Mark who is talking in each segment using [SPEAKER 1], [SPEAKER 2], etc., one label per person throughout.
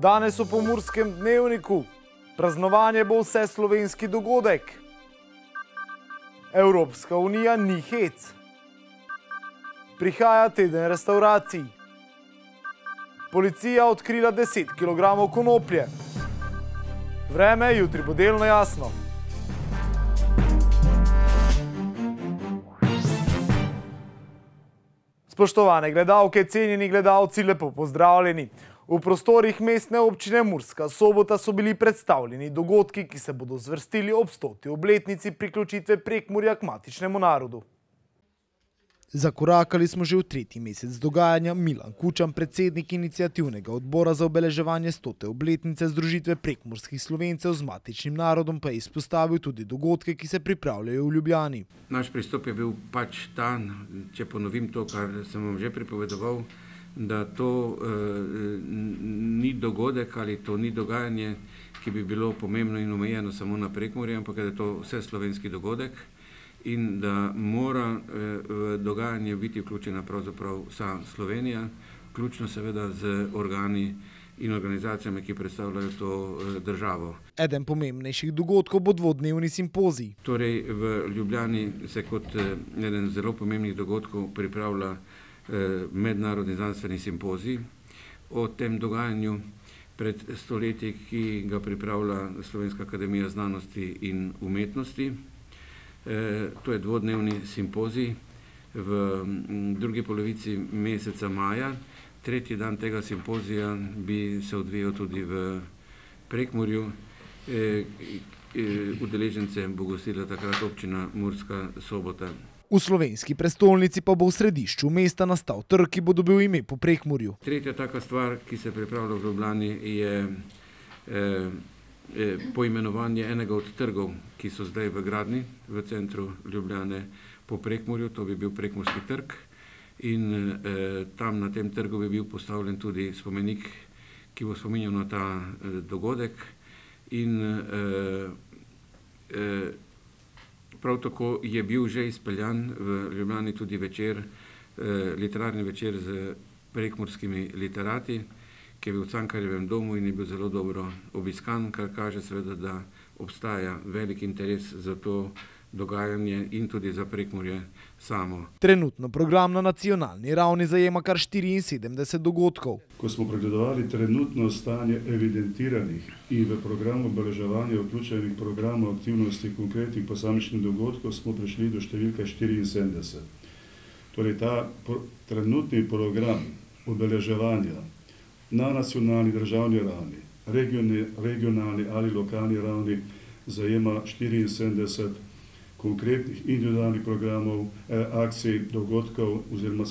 [SPEAKER 1] Danes v Pomurskem dnevniku. Praznovanje bo vseslovenski dogodek. Evropska unija ni hec. Prihaja teden restavracij. Policija odkrila 10 kg konoplje. Vreme jutri bo delno jasno. Spoštovane gledalke, cenjeni gledalci, lepo pozdravljeni. V prostorih mestne občine Murska Sobota so bili predstavljeni dogodki, ki se bodo zvrstili ob 100. obletnici priključitve Prekmurja k matičnemu narodu. Zakorakali smo že v 3. mesec dogajanja. Milan Kučan, predsednik iniciativnega odbora za obeleževanje 100. obletnice združitve prekmurskih Slovencev z matičnim narodom, pa je izpostavil tudi dogodke, ki se pripravljajo v Ljubljani.
[SPEAKER 2] Naš pristop je bil pač ta, če ponovim to, kar sem vam že pripovedoval, da to ni dogodek ali to ni dogajanje, ki bi bilo pomembno in omejeno samo na Prekmurje, ampak da je to vseslovenski dogodek in da mora v dogajanje biti vključena pravzaprav vsa Slovenija, vključno seveda z organi in organizacijami, ki predstavljajo to državo.
[SPEAKER 1] Eden pomembnejših dogodkov bo dvodnevni simpozij.
[SPEAKER 2] Torej v Ljubljani se kot eden zelo pomembnih dogodkov pripravlja mednarodni znanstveni simpozij o tem dogajanju pred stoletji, ki ga pripravlja Slovenska akademija znanosti in umetnosti. To je dvodnevni simpozij v drugi polovici meseca maja. Tretji dan tega simpozija bi se odvijal tudi v Prekmurju. Udeležence bo gostila takrat občina Murska Sobota.
[SPEAKER 1] V slovenski prestolnici pa bo v središču mesta nastal trg, ki bo dobil ime po Prekmurju.
[SPEAKER 2] Tretja taka stvar, ki se pripravlja v Ljubljani, je poimenovanje enega od trgov, ki so zdaj v gradnji v centru Ljubljane po Prekmurju. To bi bil Prekmurski trg in tam na tem trgu bi bil postavljen tudi spomenik, ki bo spominjal na ta dogodek in prav tako je bil že izpeljan v Ljubljani tudi večer, literarni večer z prekmurskimi literati, ki je bil v Cankarjevem domu in je bil zelo dobro obiskan, kar kaže seveda, da obstaja velik interes za to dogajanje in tudi za Prekmurje samo.
[SPEAKER 1] Trenutno program na nacionalni ravni zajema kar 74 dogodkov.
[SPEAKER 3] Ko smo pregledovali trenutno stanje evidentiranih in v programu obeleževanja vključenih programov aktivnosti konkretnih posamičnih dogodkov, smo prišli do številke 74. Torej ta trenutni program obeleževanja na nacionalni državni ravni, regionalni ali lokalni ravni zajema 74 konkretnih individualnih programov, akcij, dogodkov oziroma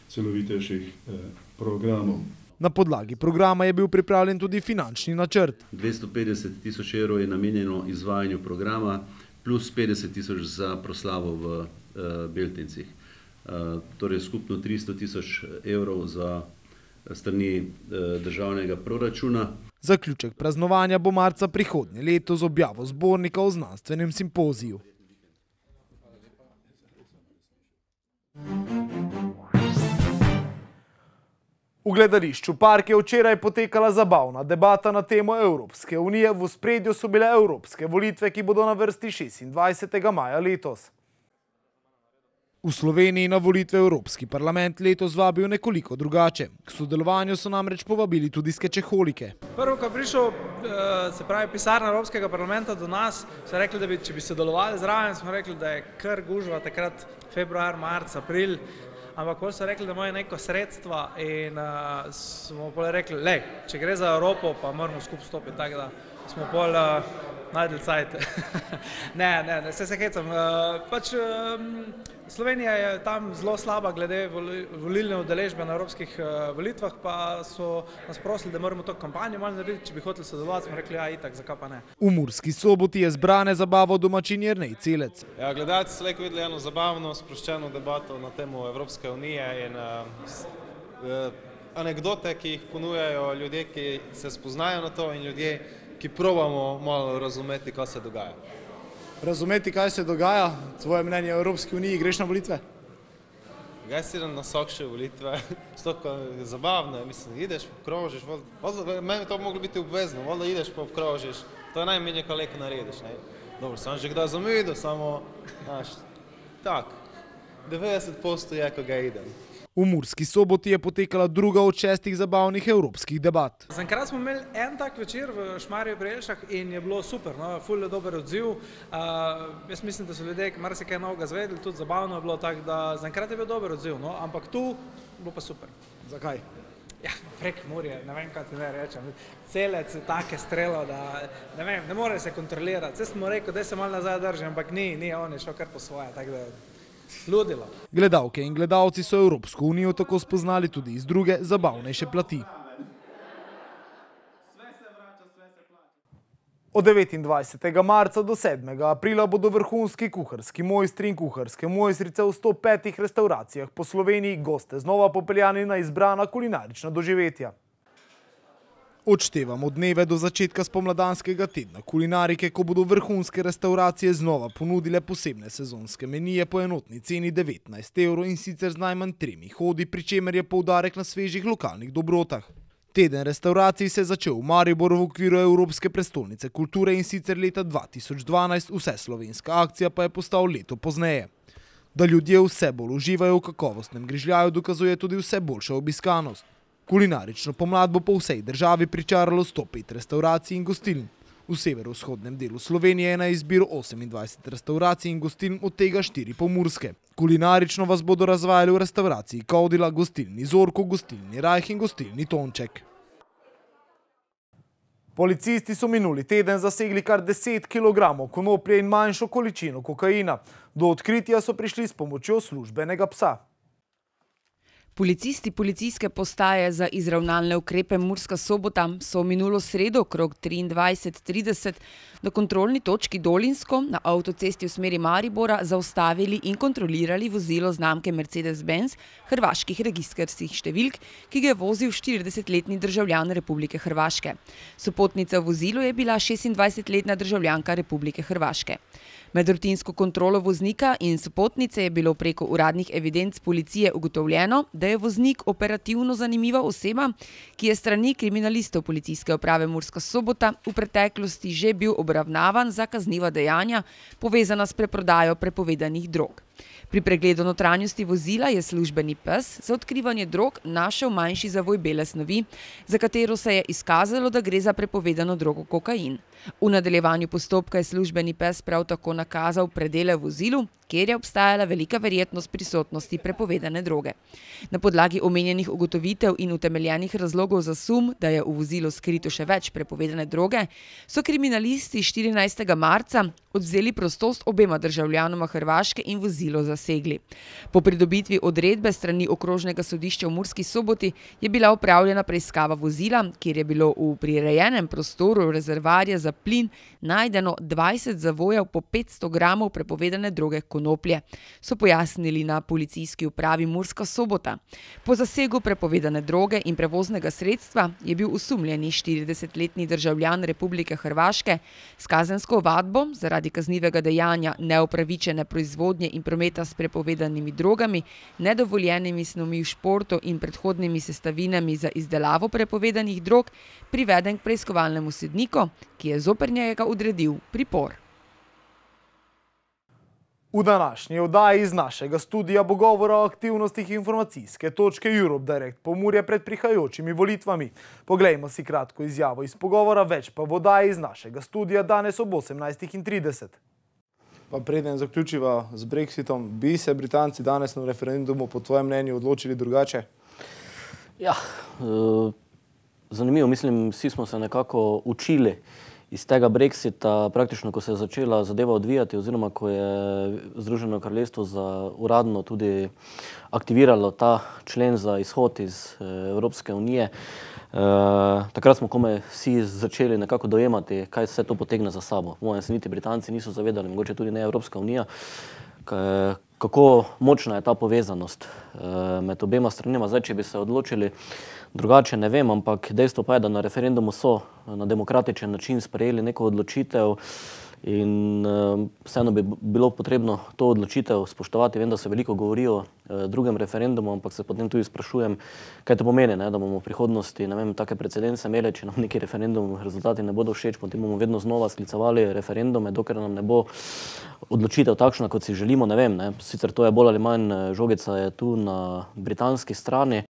[SPEAKER 3] celovitejših programov.
[SPEAKER 1] Na podlagi programa je bil pripravljen tudi finančni načrt.
[SPEAKER 4] 250 tisoč evrov je namenjeno izvajanju programa, plus 50 tisoč za proslavo v Beltincih. Torej skupno 300 tisoč evrov za strani državnega proračuna.
[SPEAKER 1] Zaključek praznovanja bo marca prihodnje leto z objavo zbornika o znanstvenem simpoziju. V gledališču Park je včeraj potekala zabavna debata na temo Evropske unije. V ospredju so bile evropske volitve, ki bodo na vrsti 26. maja letos. V Sloveniji na volitve v Evropski parlament letos vabijo nekoliko drugače. K sodelovanju so namreč povabili tudi skečeholike.
[SPEAKER 5] Prvo, ko je prišel, se pravi, pisarna Evropskega parlamenta do nas, so rekli, da če bi sodelovali zraven, smo rekli, da je kar gužva takrat februar, marc, april, ampak ko so rekli, da imajo neko sredstva in smo pol rekli, če gre za Evropo, pa moramo skupaj stopiti, tako da smo pol najdel cajt. Ne, se hecam. Pač Slovenija je tam zelo slaba glede volilne udeležbe na evropskih volitvah, pa so nas prosili, da moramo to kampanjo malo narediti, če bi hoteli sodelovati, smo rekli, ja, itak, zakaj pa ne.
[SPEAKER 1] V Murski Soboti je zbrane zabavo domačin Jernej Celec.
[SPEAKER 6] Ja, gledalci so videli eno zabavno, sproščeno debato na temo Evropske unije in anekdote, ki jih ponujajo ljudje, ki se spoznajo na to in ljudje, ki probamo malo razumeti, kaj se dogaja.
[SPEAKER 1] Razumeti, kaj se dogaja, tvoje mnenje o Evropski uniji, greš na volitve?
[SPEAKER 6] Kaj si na sokše volitve, stoko je zabavno, mislim, ideš, obkrožiš, meni to moglo biti obvezno, voda ideš pa obkrožiš, to je najmenje, ko leko narediš, ne. Dobro, sam že kdaj zamidil, samo, znaš, tak, 90% je, ko ga idem.
[SPEAKER 1] V Murski Soboti je potekala druga od 6 zabavnih evropskih debat.
[SPEAKER 5] Zaenkrat smo imeli en tak večer v Šmarju pri Jelšah in je bilo super, no, ful je dober odziv. Jaz mislim, da so ljudje marsikaj novega zvedeli, tudi zabavno je bilo, tako da zaenkrat je bil dober odziv, no, ampak tu bo pa super.
[SPEAKER 1] Zakaj?
[SPEAKER 5] Ja, prek Murje, ne vem, kaj ti ne rečem. Celec je take strelo, da ne vem, ne more se kontrolirati. Vse smo rekel, da se malo nazaj drži, ampak ni, on je šel kar po svoje, tako da ludilo.
[SPEAKER 1] Gledalke in gledalci so Evropsko unijo tako spoznali tudi iz druge, zabavnejše plati. Od 29. marca do 7. aprila bodo vrhunski kuharski mojstri in kuharske mojstrice v 105 restauracijah po Sloveniji goste znova popeljani na izbrana kulinarična doživetja. Odštevamo dneve do začetka spomladanskega tedna kulinarike, ko bodo vrhunske restauracije znova ponudile posebne sezonske menije po enotni ceni 19 € in sicer z najmanj 3 hodi, pri čemer je poudarek na svežih lokalnih dobrotah. Teden restauracij se je začel v Mariboru v okviru Evropske prestolnice kulture in sicer leta 2012, vseslovenska akcija pa je postal leto pozneje. Da ljudje vse bolj uživajo v kakovostnem grižljaju, dokazuje tudi vse boljša obiskanost. Kulinarično pomlad bo po vsej državi pričaralo 105 restauracij in gostiln. V severovzhodnem delu Slovenije je na izbiro 28 restauracij in gostiln, od tega 4 pomurske. Kulinarično vas bodo razvajali v restauraciji Kaudila, gostilni Zorko, gostilni Rajh in gostilni Tonček. Policisti so minuli teden zasegli kar 10 kg konoplje in manjšo količino kokaina. Do odkritja so prišli s pomočjo službenega psa.
[SPEAKER 7] Policisti policijske postaje za izravnalne ukrepe Murska Sobota so minulo sredo okrog 23:30 na kontrolni točki Dolinsko na avtocesti v smeri Maribora zaustavili in kontrolirali vozilo znamke Mercedes-Benz hrvaških registrskih številk, ki ga je vozil 40-letni državljan Republike Hrvaške. Sopotnica v vozilu je bila 26-letna državljanka Republike Hrvaške. Med rutinsko kontrolo voznika in sopotnice je bilo preko uradnih evidenc policije ugotovljeno, da je voznik operativno zanimiva oseba, ki je strani kriminalistov policijske uprave Murska Sobota v preteklosti že bil obravnavan za kazniva dejanja, povezana s preprodajo prepovedanih drog. Pri pregledu notranjosti vozila je službeni pes za odkrivanje drog našel manjši zavoj bele snovi, za katero se je izkazalo, da gre za prepovedano drogo kokain. V nadaljevanju postopka je službeni pes prav tako nakazal predele v vozilu, kjer je obstajala velika verjetnost prisotnosti prepovedane droge. Na podlagi omenjenih ugotovitev in utemeljenih razlogov za sum, da je v vozilu skrito še več prepovedane droge, so kriminalisti 14. marca odvzeli prostost obema državljanoma Hrvaške in vozilo zasegli. Po pridobitvi odredbe strani okrožnega sodišča v Murski Soboti je bila opravljena preiskava vozila, kjer je bilo v prirejenem prostoru rezervarja za plin najdeno 20 zavojev po 500 gramov prepovedane droge konoplje, so pojasnili na policijski upravi Murska Sobota. Po zasegu prepovedane droge in prevoznega sredstva je bil osumljeni 40-letni državljan Republike Hrvaške s kazensko ovadbo zaradi kaznivega dejanja neupravičene proizvodnje in prometa s prepovedanimi drogami, nedovoljenimi snovmi v športu in predhodnimi sestavinami za izdelavo prepovedanih drog priveden k preiskovalnemu sodniku, ki je zoper njega odredil pripor.
[SPEAKER 1] V današnji oddaji iz našega studija bo govora o aktivnostih informacijske točke Europe Direct Pomurje pred prihajajočimi volitvami. Poglejmo si kratko izjavo iz pogovora, več pa v oddaji iz našega studija danes ob 18:30.
[SPEAKER 8] Pa preden zaključiva z Brexitom, bi se Britanci danes na referendumu po tvojem mnenju odločili drugače?
[SPEAKER 9] Ja, zanimivo, mislim, vsi smo se nekako učili iz tega Brexita, praktično ko se je začela zadeva odvijati oziroma ko je Združeno kraljestvo uradno tudi aktiviralo ta člen za izhod iz Evropske unije. Takrat smo komaj vsi začeli nekako dojemati, kaj vse to potegne za sabo. Po mojem se niti Britanci niso zavedali, mogoče tudi ne Evropska unija, kako močna je ta povezanost med obema stranima. Zdaj, če bi se odločili drugače, ne vem, ampak dejstvo pa je, da na referendumu so na demokratičen način sprejeli neko odločitev In vseeno bi bilo potrebno to odločitev spoštovati. Vem, da se veliko govori o drugem referendumu, ampak se potem tudi sprašujem, kaj to pomeni, da bomo v prihodnosti, ne vem, take precedence imeli, če nam neki referendum rezultati ne bodo všeč, potem bomo vedno znova sklicevali referendume, dokler nam ne bo odločitev takšna, kot si želimo, ne vem. Sicer to je bolj ali manj, žogica je tu na britanski strani.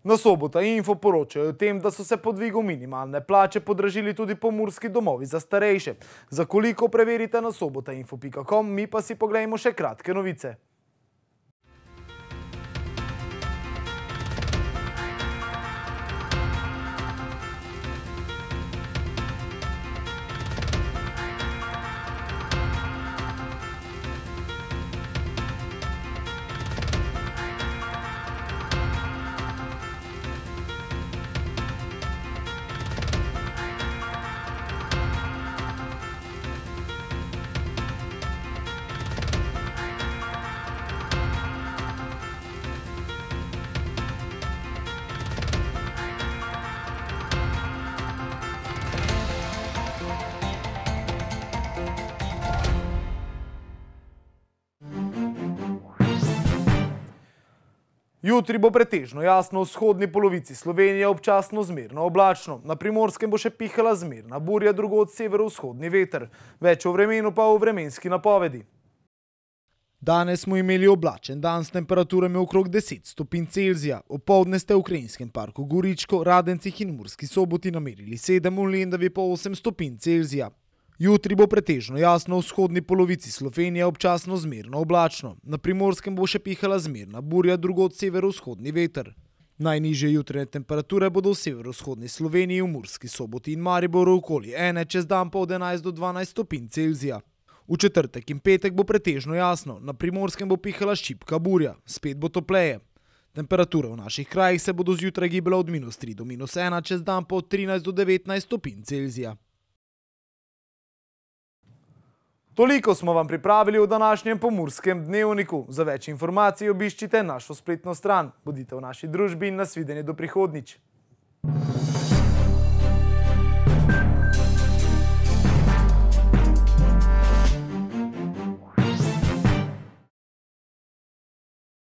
[SPEAKER 1] Na Sobota Info poročajo o tem, da so se po dvigu minimalne plače podražili tudi pomurski domovi za starejše. Za koliko preverite na sobotainfo.com, mi pa si poglejmo še kratke novice. Jutri bo pretežno jasno v vzhodni polovici Slovenije, občasno zmerno oblačno. Na Primorskem bo še pihala zmerna burja, drugod severovzhodni veter. Več o vremenu pa v vremenski napovedi. Danes smo imeli oblačen dan s temperaturami okrog 10 stopinj Celzija. Opoldne ste v Krajinskem parku Goričko, Radencih in Murski Soboti namerili 7, v Lendavi pa 8 stopinj Celzija. Jutri bo pretežno jasno v vzhodni polovici Slovenije, občasno zmerno oblačno. Na Primorskem bo še pihala zmerna burja, drugod severovzhodni veter. Najnižje jutranje temperature bodo v severovzhodni Sloveniji, v Murski Soboti in Mariboru okoli 1, čez dan pa od 11 do 12 stopinj Celzija. V četrtek in petek bo pretežno jasno, na Primorskem bo pihala šibka burja, spet bo topleje. Temperature v naših krajih se bodo zjutraj gibale od -3 do -1, čez dan pa od 13 do 19 stopinj Celzija. Toliko smo vam pripravili v današnjem Pomurskem dnevniku. Za več informacij obiščite našo spletno stran. Bodite v naši družbi in nasvidenje do prihodnjič.